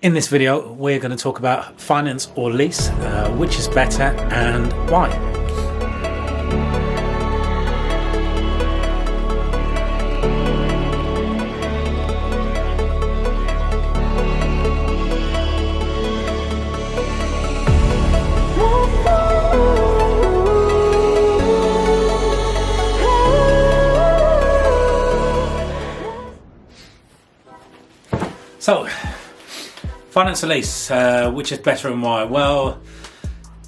In this video, we're going to talk about finance or lease, which is better and why. So, finance or lease, which is better and why? Well,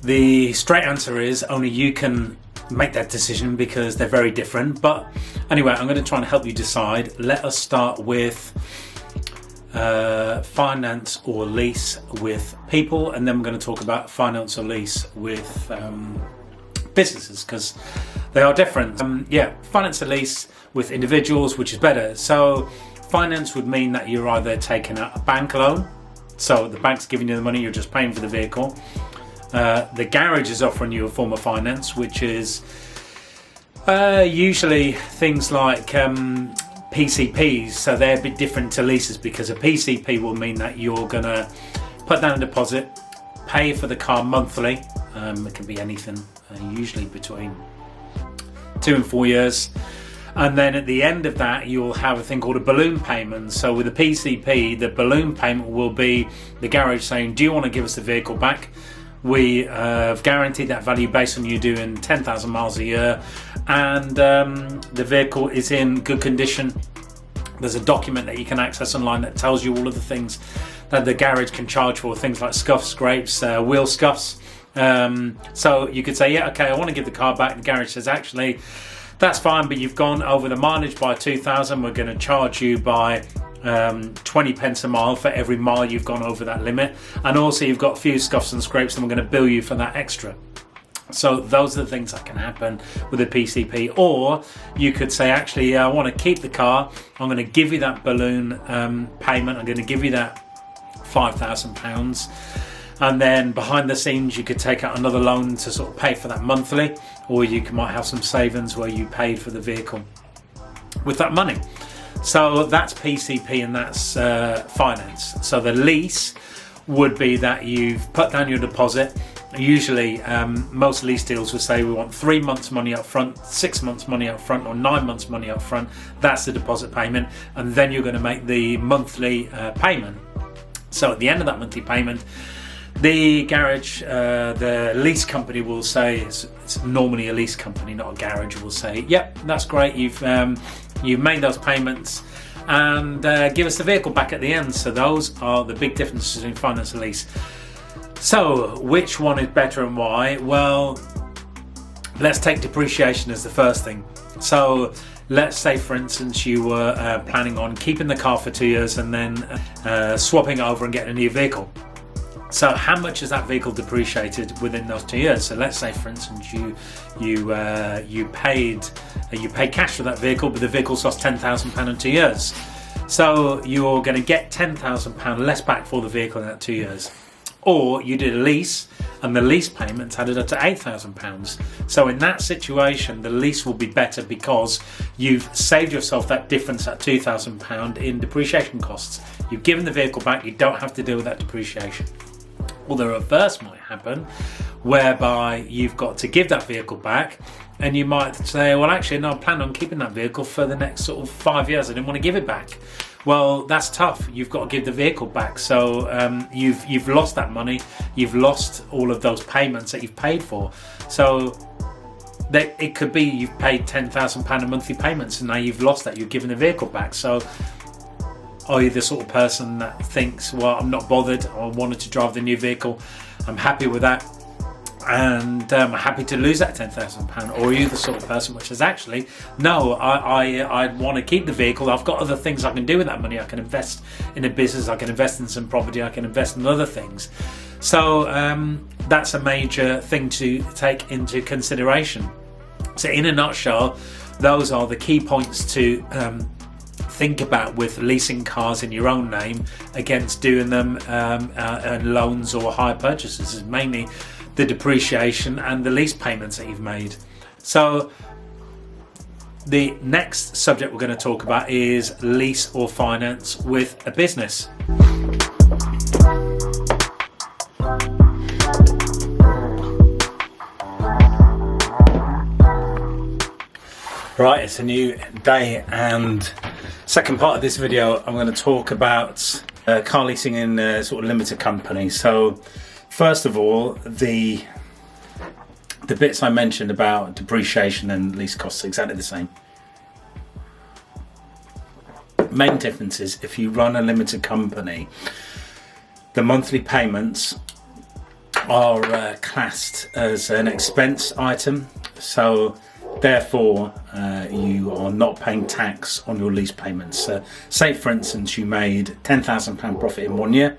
the straight answer is only you can make that decision because they're very different. But anyway, I'm going to try and help you decide. Let us start with finance or lease with people, and then we're going to talk about finance or lease with businesses because they are different. Finance or lease with individuals, which is better. So finance would mean that you're either taking out a bank loan, so the bank's giving you the money, you're just paying for the vehicle. The garage is offering you a form of finance, which is usually things like PCPs, so they're a bit different to leases because a PCP will mean that you're going to put down a deposit, pay for the car monthly. It can be anything, usually between 2 and 4 years. And then at the end of that, you'll have a thing called a balloon payment. So with a PCP, the balloon payment will be the garage saying, do you want to give us the vehicle back? We have guaranteed that value based on you doing 10,000 miles a year. And the vehicle is in good condition. There's a document that you can access online that tells you all of the things that the garage can charge for, things like scuffs, scrapes, wheel scuffs. So you could say, yeah, okay, I want to give the car back. The garage says, actually, that's fine, but you've gone over the mileage by 2,000. We're going to charge you by 20 pence a mile for every mile you've gone over that limit. And also you've got a few scuffs and scrapes and we're going to bill you for that extra. So those are the things that can happen with a PCP. Or you could say, actually, I want to keep the car. I'm going to give you that balloon payment. I'm going to give you that £5,000. And then behind the scenes, you could take out another loan to sort of pay for that monthly, or you might have some savings where you paid for the vehicle with that money. So that's PCP and that's finance. So the lease would be that you've put down your deposit. Usually, most lease deals will say we want 3 months money up front, 6 months money up front, or 9 months money up front. That's the deposit payment, and then you're going to make the monthly payment. So at the end of that monthly payment, the garage, the lease company will say, it's normally a lease company, not a garage, will say, yep, that's great, you've made those payments, and give us the vehicle back at the end. So those are the big differences between finance and lease. So which one is better and why? Well, let's take depreciation as the first thing. So let's say, for instance, you were planning on keeping the car for 2 years and then swapping it over and getting a new vehicle. So how much is that vehicle depreciated within those 2 years? So let's say, for instance, you paid cash for that vehicle, but the vehicle cost £10,000 in 2 years. So you're going to get £10,000 less back for the vehicle in that 2 years. Or you did a lease, and the lease payments added up to £8,000. So in that situation, the lease will be better because you've saved yourself that difference, that £2,000 in depreciation costs. You've given the vehicle back, you don't have to deal with that depreciation. Well, the reverse might happen, whereby you've got to give that vehicle back, and you might say, well, actually, no, I plan on keeping that vehicle for the next sort of 5 years. I didn't want to give it back. Well, that's tough. You've got to give the vehicle back. So you've lost that money. You've lost all of those payments that you've paid for. So it could be you've paid £10,000 in monthly payments, and now you've lost that. You're giving the vehicle back. So are you the sort of person that thinks, well, I'm not bothered, I wanted to drive the new vehicle, I'm happy with that, and I'm happy to lose that £10,000? Or are you the sort of person which is actually, no, I want to keep the vehicle, I've got other things I can do with that money, I can invest in a business, I can invest in some property, I can invest in other things. So that's a major thing to take into consideration. So in a nutshell, those are the key points to think about with leasing cars in your own name against doing them loans or hire purchases. Is mainly the depreciation and the lease payments that you've made. So the next subject we're going to talk about is lease or finance with a business. Right, it's a new day, and second part of this video I'm going to talk about car leasing in sort of limited company. So first of all, the bits I mentioned about depreciation and lease costs are exactly the same. Main difference is if you run a limited company, the monthly payments are classed as an expense item, so therefore you are not paying tax on your lease payments. Say for instance you made £10,000 profit in 1 year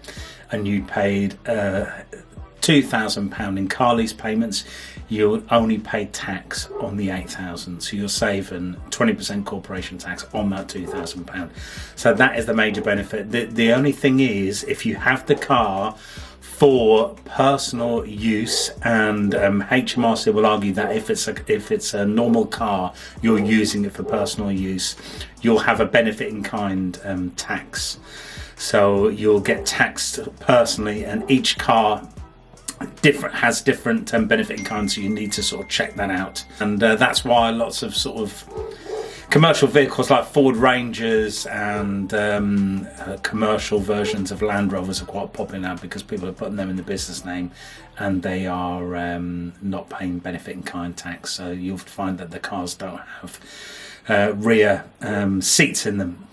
and you paid £2,000 in car lease payments, you'll only pay tax on the £8,000, so you're saving 20% corporation tax on that £2,000. So that is the major benefit. The only thing is, if you have the car for personal use, and HMRC will argue that if it's a normal car, you're using it for personal use, you'll have a benefit in kind tax. So you'll get taxed personally, and each car has different benefit in kind, so you need to sort of check that out. And that's why lots of sort of commercial vehicles like Ford Rangers and commercial versions of Land Rovers are quite popular now, because people are putting them in the business name and they are not paying benefit in kind tax. So you'll find that the cars don't have rear seats in them.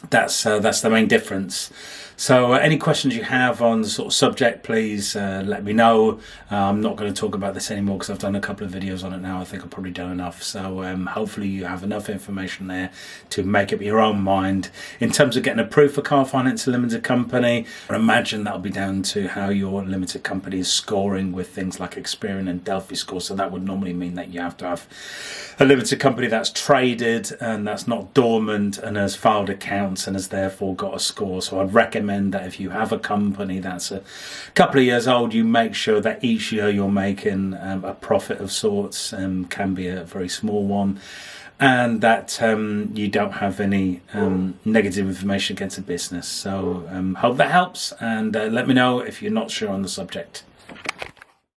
That's the main difference. So any questions you have on the sort of subject, please let me know. I'm not going to talk about this anymore because I've done a couple of videos on it now. I think I've probably done enough. So hopefully you have enough information there to make up your own mind. In terms of getting approved for car finance, a limited company, I imagine that'll be down to how your limited company is scoring with things like Experian and Delphi score. So that would normally mean that you have to have a limited company that's traded and that's not dormant and has filed accounts and has therefore got a score. So I'd recommend that if you have a company that's a couple of years old, you make sure that each year you're making a profit of sorts, can be a very small one, and that you don't have any negative information against the business. So hope that helps, and let me know if you're not sure on the subject.